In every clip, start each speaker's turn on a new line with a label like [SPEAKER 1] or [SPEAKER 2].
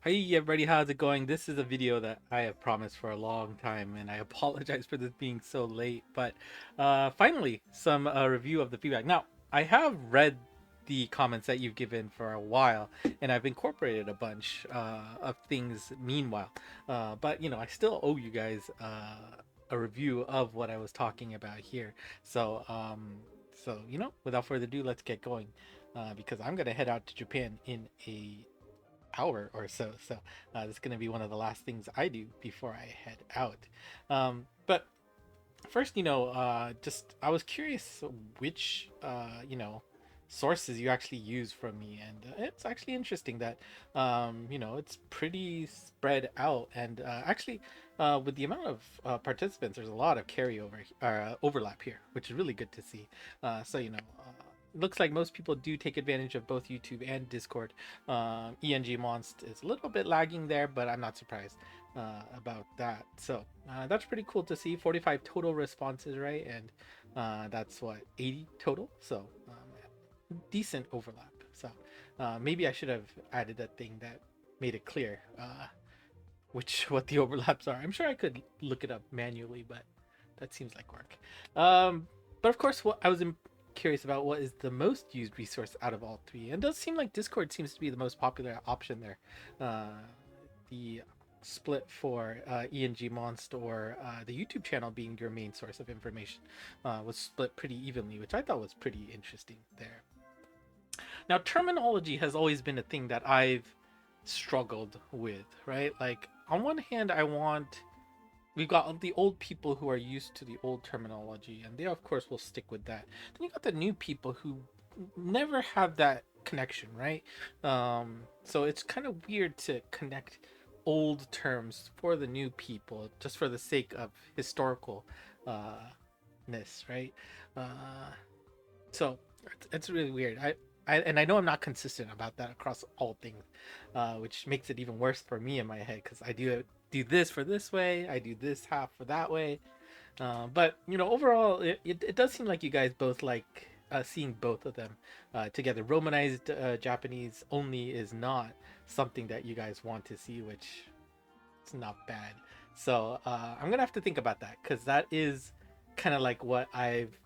[SPEAKER 1] Hey everybody, how's it going? This is a video that I have promised for a long time, and I apologize for this being so late. But finally, some review of the feedback. Now, I have read the comments that you've given for a while, and I've incorporated a bunch of things meanwhile. But I still owe you guys a review of what I was talking about here. So without further ado, let's get going. Because I'm gonna head out to Japan in a hour or so. So this is going to be one of the last things I do before I head out. But first, just I was curious which, sources you actually use from me, and it's actually interesting that, it's pretty spread out, and actually, with the amount of participants, there's a lot of carryover overlap here, which is really good to see. Looks like most people do take advantage of both YouTube and Discord. ENG Monst is a little bit lagging there, but I'm not surprised about that. So that's pretty cool to see. 45 total responses, right? And that's what, 80 total. So decent overlap. So maybe I should have added that thing that made it clear what the overlaps are. I'm sure I could look it up manually, but that seems like work. But of course, what I was curious about, what is the most used resource out of all three? And it does seem like Discord seems to be the most popular option there. The split for ENG Monst or the YouTube channel being your main source of information was split pretty evenly, which I thought was pretty interesting there. Now, terminology has always been a thing that I've struggled with, right? Like, on one hand, we've got the old people who are used to the old terminology, and they, of course, will stick with that. Then you got the new people who never have that connection, right? So it's kind of weird to connect old terms for the new people just for the sake of historical ness, right? Uh, so it's really weird. And I know I'm not consistent about that across all things, which makes it even worse for me in my head because I do this for this way, I do this half for that way. But overall, it does seem like you guys both like seeing both of them together. Romanized Japanese only is not something that you guys want to see, which is not bad. So I'm gonna have to think about that because that is kind of like what I've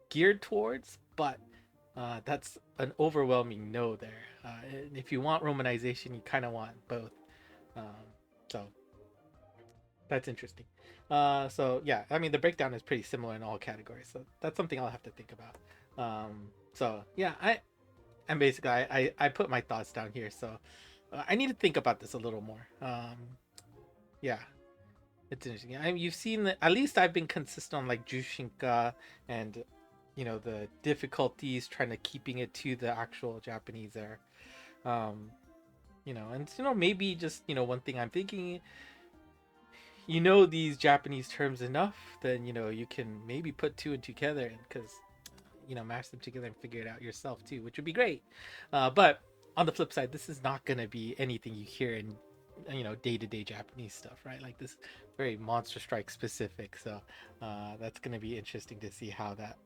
[SPEAKER 1] geared towards, but that's an overwhelming no there. If you want romanization, you kind of want both. Um, so that's interesting. So yeah, I mean the breakdown is pretty similar in all categories, so that's something I'll have to think about. So yeah, and basically I put my thoughts down here, so I need to think about this a little more. Yeah, it's interesting. You've seen that at least I've been consistent on like Jushinka and the difficulties trying to keeping it to the actual Japanese there. Um, and maybe just one thing I'm thinking, these Japanese terms enough, then you can maybe put two and two together because mash them together and figure it out yourself too, which would be great. But on the flip side, this is not gonna be anything you hear in day-to-day Japanese stuff, right? Like this very Monster Strike specific. So that's gonna be interesting to see how that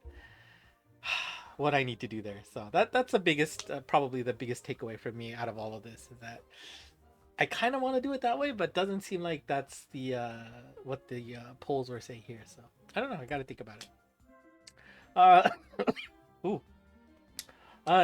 [SPEAKER 1] what I need to do there. So that's the biggest, probably the biggest takeaway for me out of all of this is that I kind of want to do it that way, but doesn't seem like that's the what the polls were saying here. So I don't know. I got to think about it. Uh, ooh.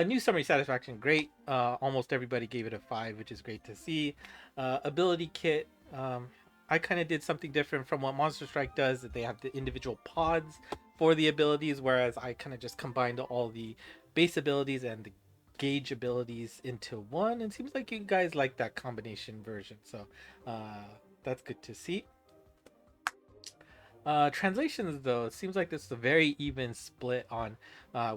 [SPEAKER 1] New summary satisfaction, great. Almost everybody gave it a 5, which is great to see. Ability kit, I kind of did something different from what Monster Strike does. That they have the individual pods for the abilities, whereas I kind of just combined all the base abilities and the gauge abilities into one. And it seems like you guys like that combination version, so that's good to see. Translations, though, it seems like this is a very even split on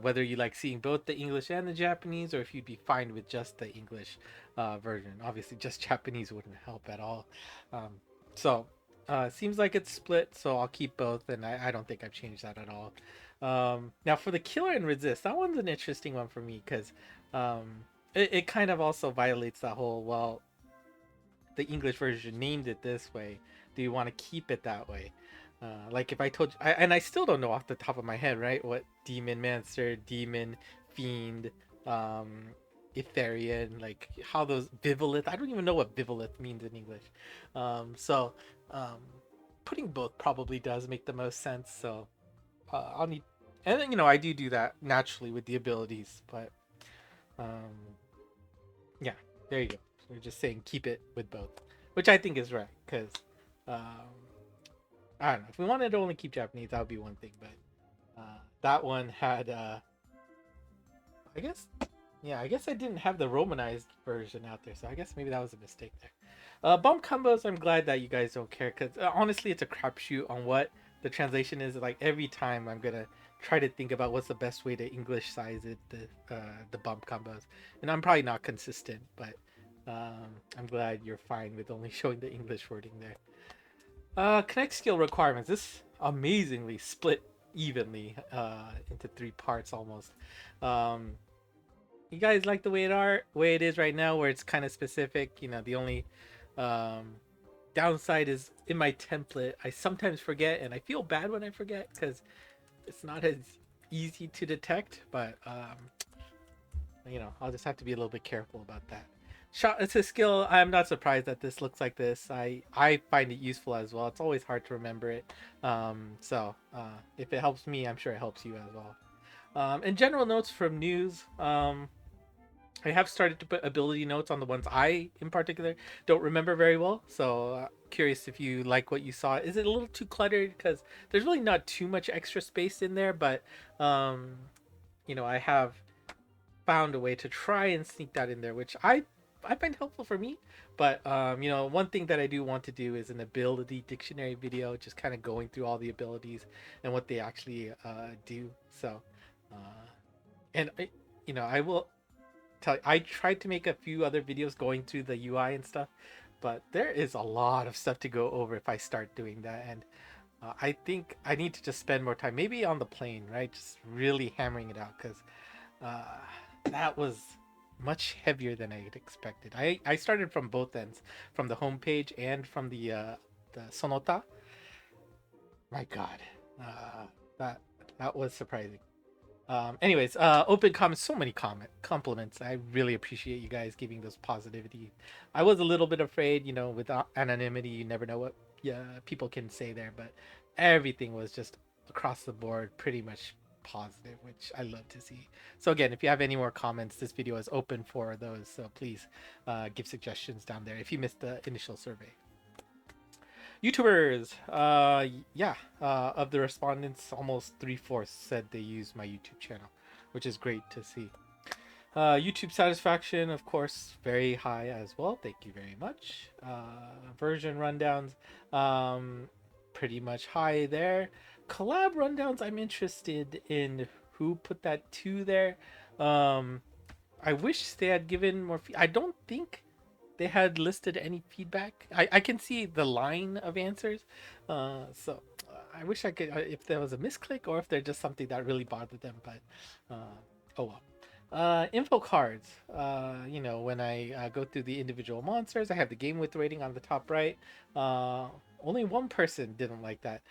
[SPEAKER 1] whether you like seeing both the English and the Japanese, or if you'd be fine with just the English version. Obviously, just Japanese wouldn't help at all. So seems like it's split, so I'll keep both, and I don't think I've changed that at all. Now, for the killer and resist, that one's an interesting one for me because it kind of also violates that whole, well, the English version named it this way. Do you want to keep it that way? Like if I told you, and I still don't know off the top of my head, right? What demon, monster, demon, fiend, um, Etherian, like how those Vivolith. I don't even know what Vivolith means in English. So um, putting both probably does make the most sense. So I'll need, and then I do that naturally with the abilities, but um, yeah, there you go. We're just saying keep it with both, which I think is right because um, I don't know if we wanted to only keep Japanese, that would be one thing, but that one had I guess I guess I didn't have the romanized version out there, so I guess maybe that was a mistake there. Bump combos, I'm glad that you guys don't care because honestly, it's a crapshoot on what the translation is. Like every time, I'm gonna try to think about what's the best way to English size it, the bump combos, and I'm probably not consistent, but I'm glad you're fine with only showing the English wording there. Connect skill requirements. This amazingly split evenly into three parts almost. Um, you guys like the way it is right now, where it's kind of specific. The only um, downside is in my template. I sometimes forget, and I feel bad when I forget because it's not as easy to detect. But I'll just have to be a little bit careful about that. Shot, it's a skill. I'm not surprised that this looks like this. I find it useful as well. It's always hard to remember it. If it helps me, I'm sure it helps you as well. And general notes from news. I have started to put ability notes on the ones I, in particular, don't remember very well. So, curious if you like what you saw. Is it a little too cluttered? Because there's really not too much extra space in there, but I have found a way to try and sneak that in there, which I find helpful for me. But one thing that I do want to do is an ability dictionary video, just kind of going through all the abilities and what they actually do. So, and I will I tried to make a few other videos going through the UI and stuff, but there is a lot of stuff to go over if I start doing that, and I think I need to just spend more time, maybe on the plane, right? Just really hammering it out because uh, that was much heavier than I had expected. I started from both ends, from the homepage and from the Sonota. My God, that that was surprising. Anyways, open comments, so many compliments. I really appreciate you guys giving this positivity. I was a little bit afraid, with anonymity, you never know what people can say there, but everything was just across the board pretty much positive, which I love to see. So again, if you have any more comments, this video is open for those, so please give suggestions down there if you missed the initial survey. YouTubers, yeah, of the respondents, almost 3/4 said they use my YouTube channel, which is great to see. YouTube satisfaction, of course, very high as well. Thank you very much. Version rundowns, pretty much high there. Collab rundowns, I'm interested in who put that 2 there. I wish they had given more. I don't think they had listed any feedback. I can see the line of answers. I wish I could, if there was a misclick or if there's just something that really bothered them, but oh well. Info cards. When I go through the individual monsters, I have the game width rating on the top right. Only one person didn't like that.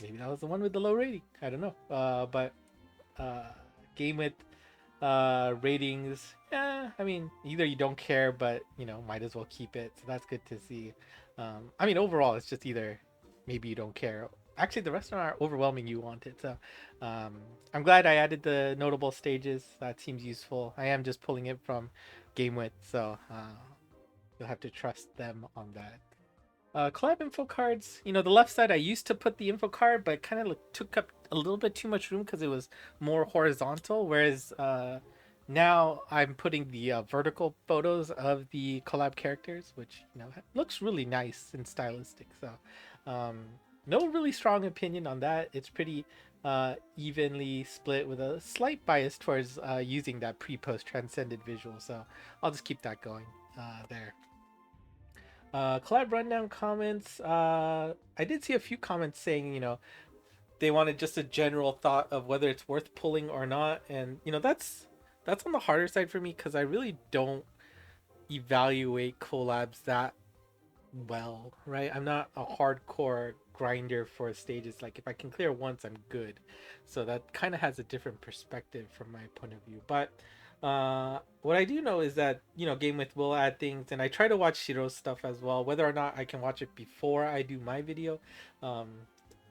[SPEAKER 1] Maybe that was the one with the low rating. I don't know. But game width ratings, yeah, I mean, either you don't care, but might as well keep it, so that's good to see. I mean, overall it's just either maybe you don't care, actually the rest are overwhelming, you want it. So I'm glad I added the notable stages. That seems useful. I am just pulling it from game width, so you'll have to trust them on that. Collab info cards, the left side I used to put the info card, but kind of took up a little bit too much room because it was more horizontal, whereas now I'm putting the vertical photos of the collab characters, which looks really nice and stylistic. So no really strong opinion on that. It's pretty evenly split with a slight bias towards using that pre-post transcended visual, so I'll just keep that going there. Collab rundown comments. I did see a few comments saying, they wanted just a general thought of whether it's worth pulling or not, and that's on the harder side for me because I really don't evaluate collabs that well, right? I'm not a hardcore grinder for stages. Like if I can clear once, I'm good. So that kind of has a different perspective from my point of view. But What I do know is that Game with will add things, and I try to watch Shiro's stuff as well. Whether or not I can watch it before I do my video, um,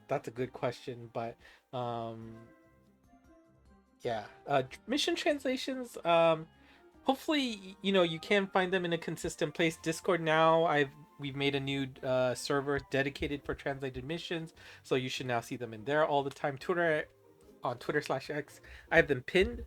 [SPEAKER 1] that's a good question. But um, yeah, mission translations. Hopefully, you can find them in a consistent place. Discord now, we've made a new server dedicated for translated missions, so you should now see them in there all the time. Twitter on Twitter/X, I have them pinned.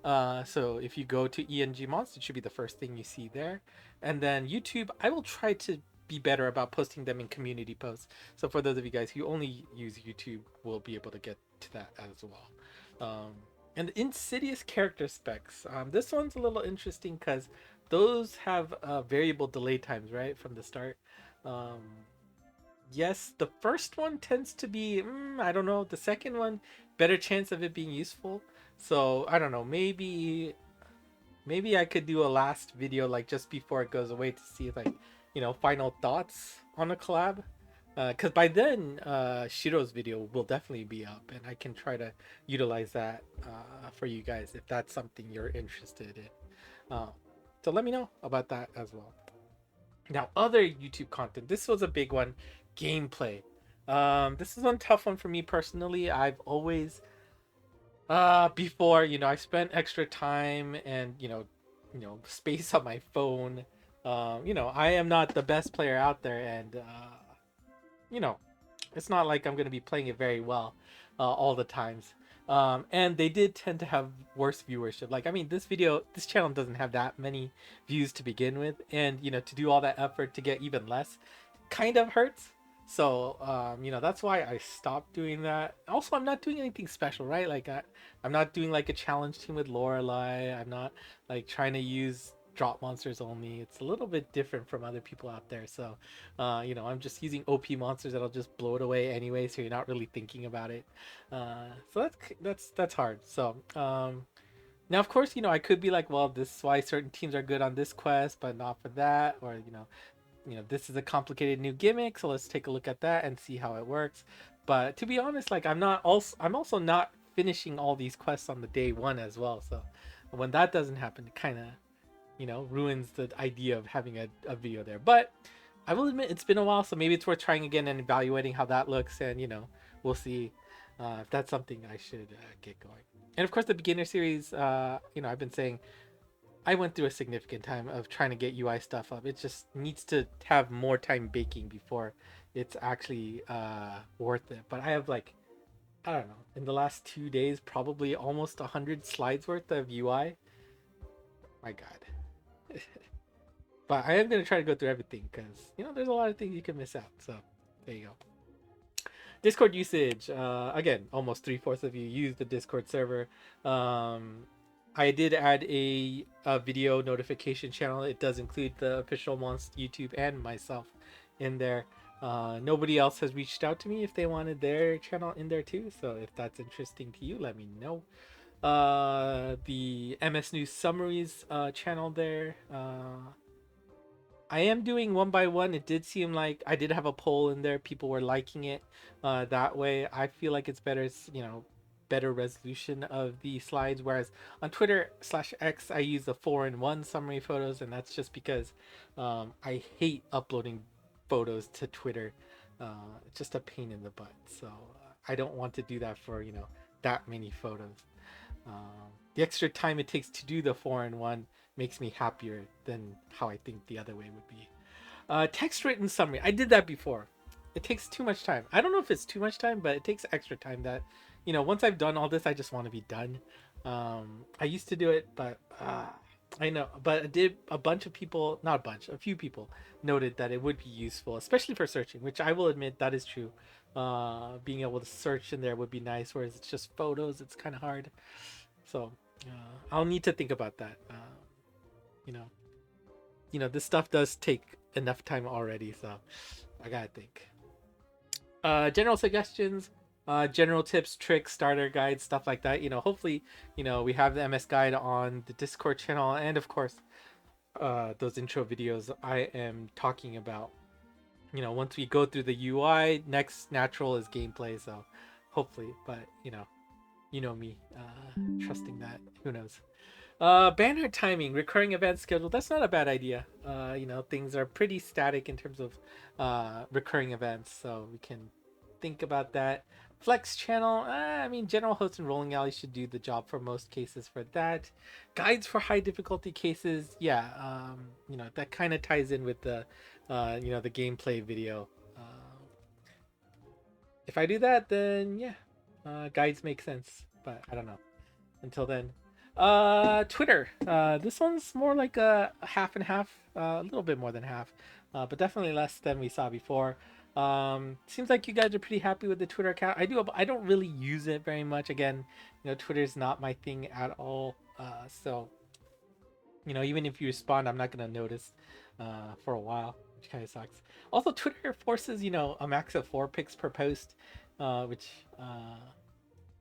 [SPEAKER 1] So if you go to ENG Monster, it should be the first thing you see there. And then YouTube, I will try to be better about posting them in community posts. So for those of you guys who only use YouTube, will be able to get to that as well. And Insidious character specs. This one's a little interesting because those have variable delay times, right, from the start. Um, yes, the first one tends to be, I don't know. The second one, better chance of it being useful. So I don't know. Maybe I could do a last video like just before it goes away to see like final thoughts on a collab. Because by then, Shiro's video will definitely be up, and I can try to utilize that for you guys if that's something you're interested in. So let me know about that as well. Now, other YouTube content. This was a big one. Gameplay. This is one tough one for me personally. I've always before I spent extra time and space on my phone. I am not the best player out there, and you know, it's not like I'm going to be playing it very well all the times. And they did tend to have worse viewership. Like, I mean, this channel doesn't have that many views to begin with, and to do all that effort to get even less, kind of hurts. So, that's why I stopped doing that. Also, I'm not doing anything special, right? Like, I'm not doing like a challenge team with Lorelai. I'm not like trying to use drop monsters only. It's a little bit different from other people out there. So, I'm just using OP monsters that'll just blow it away anyway. So you're not really thinking about it. So that's hard. So, now of course, I could be like, well, this is why certain teams are good on this quest, but not for that, or this is a complicated new gimmick, so let's take a look at that and see how it works. But to be honest, like I'm also not finishing all these quests on the day one as well. So when that doesn't happen, it kind of ruins the idea of having a video there. But I will admit it's been a while, so maybe it's worth trying again and evaluating how that looks, and we'll see if that's something I should get going. And of course, the beginner series, I've been saying I went through a significant time of trying to get UI stuff up. It just needs to have more time baking before it's actually worth it. But I have like, I don't know, in the last 2 days, probably almost 100 slides worth of UI. My God. But I am going to try to go through everything because, there's a lot of things you can miss out. So there you go. Discord usage. Again, almost 3/4 of you use the Discord server. I did add a video notification channel. It does include the official Monst YouTube and myself in there. Nobody else has reached out to me if they wanted their channel in there too. So if that's interesting to you, let me know. The MS News Summaries channel there. I am doing one by one. It did seem like I did have a poll in there. People were liking it that way. I feel like it's better, better resolution of the slides. Whereas on Twitter/X, I use the 4-in-1 summary photos, and that's just because I hate uploading photos to Twitter. It's just a pain in the butt. So I don't want to do that for that many photos. The extra time it takes to do the 4-in-1 makes me happier than how I think the other way would be. Text written summary. I did that before. It takes too much time. I don't know if it's too much time, but it takes extra time that, once I've done all this, I just want to be done. I used to do it, but I know. But a few people noted that it would be useful, especially for searching, which I will admit that is true. Being able to search in there would be nice, whereas it's just photos, it's kind of hard. So I'll need to think about that. You know, this stuff does take enough time already, so I gotta think. General suggestions, general tips, tricks, starter guides, stuff like that. Hopefully, we have the MS guide on the Discord channel, and of course, those intro videos I am talking about. Once we go through the UI, next natural is gameplay. So hopefully, but you know me, trusting that. Who knows? Banner timing, recurring event schedule. That's not a bad idea. Things are pretty static in terms of recurring events, so we can think about that. Flex channel. I mean, general host and rolling alley should do the job for most cases for that. Guides for high difficulty cases. Yeah. That kind of ties in with the gameplay video. If I do that, then yeah, guides make sense. But I don't know. Until then, Twitter. This one's more like a half and half, a little bit more than half, but definitely less than we saw before. Seems like you guys are pretty happy with the Twitter account. I don't really use it very much. Again, Twitter's not my thing at all. So even if you respond, I'm not gonna notice for a while, which kind of sucks. Also, Twitter forces a max of 4 pics per post, which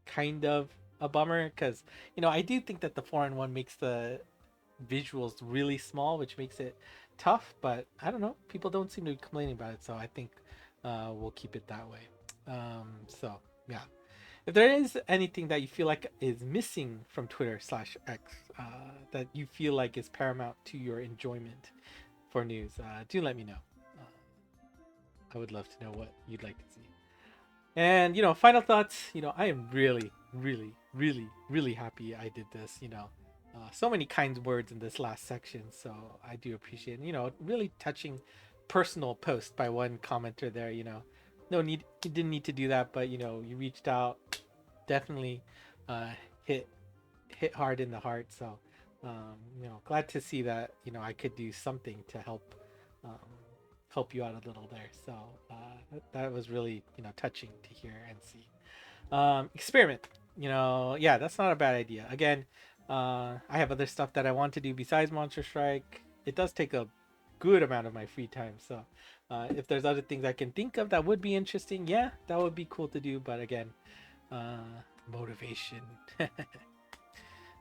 [SPEAKER 1] kind of a bummer because I do think that the 4-in-1 makes the visuals really small, which makes it tough. But I don't know, people don't seem to be complaining about it, so I think we'll keep it that way. So yeah, if there is anything that you feel like is missing from Twitter/X that you feel like is paramount to your enjoyment for news, do let me know. I would love to know what you'd like to see. And final thoughts. I am really, really, really, really happy I did this. So many kind words in this last section, so I do appreciate. Really touching, personal post by one commenter there. No need, you didn't need to do that, but you reached out. Definitely, hit hard in the heart. So, glad to see that I could do something to um, help you out a little there. So that was really touching to hear and see. Experiment. Yeah, that's not a bad idea. Again, I have other stuff that I want to do besides Monster Strike. It does take a good amount of my free time. So if there's other things I can think of that would be interesting, yeah, that would be cool to do. But again, uh, motivation.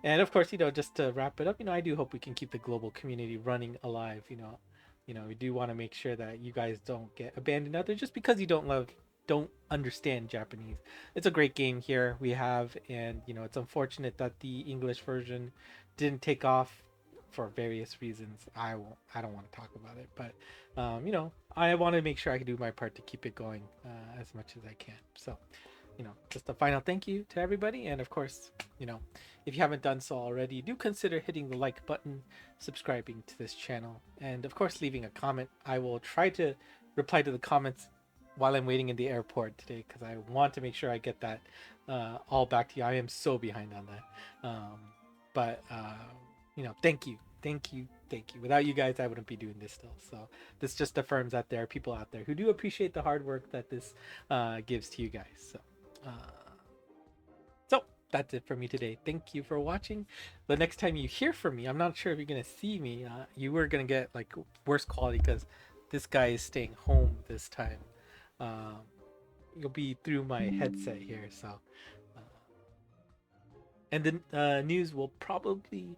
[SPEAKER 1] And of course, just to wrap it up, I do hope we can keep the global community running alive. We do want to make sure that you guys don't get abandoned out there just because you don't understand Japanese. It's a great game here we have, and it's unfortunate that the English version didn't take off for various reasons. I don't want to talk about it, but I want to make sure I can do my part to keep it going as much as I can. So just a final thank you to everybody. And of course, if you haven't done so already, do consider hitting the like button, subscribing to this channel, and of course, leaving a comment. I will try to reply to the comments while I'm waiting in the airport today because I want to make sure I get that all back to you. I am so behind on that. But thank you. Thank you. Thank you. Without you guys, I wouldn't be doing this still. So this just affirms that there are people out there who do appreciate the hard work that this gives to you guys. So that's it for me today. Thank you for watching. The next time you hear from me, I'm not sure if you're gonna see me. You were gonna get like worse quality because this guy is staying home this time. Um, you'll be through my headset here, so and the news will probably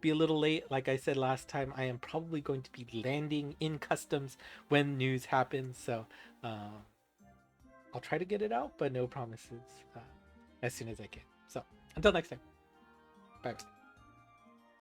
[SPEAKER 1] be a little late. Like I said last time, I am probably going to be landing in customs when news happens. So I'll try to get it out, but no promises as soon as I can. So until next time, bye.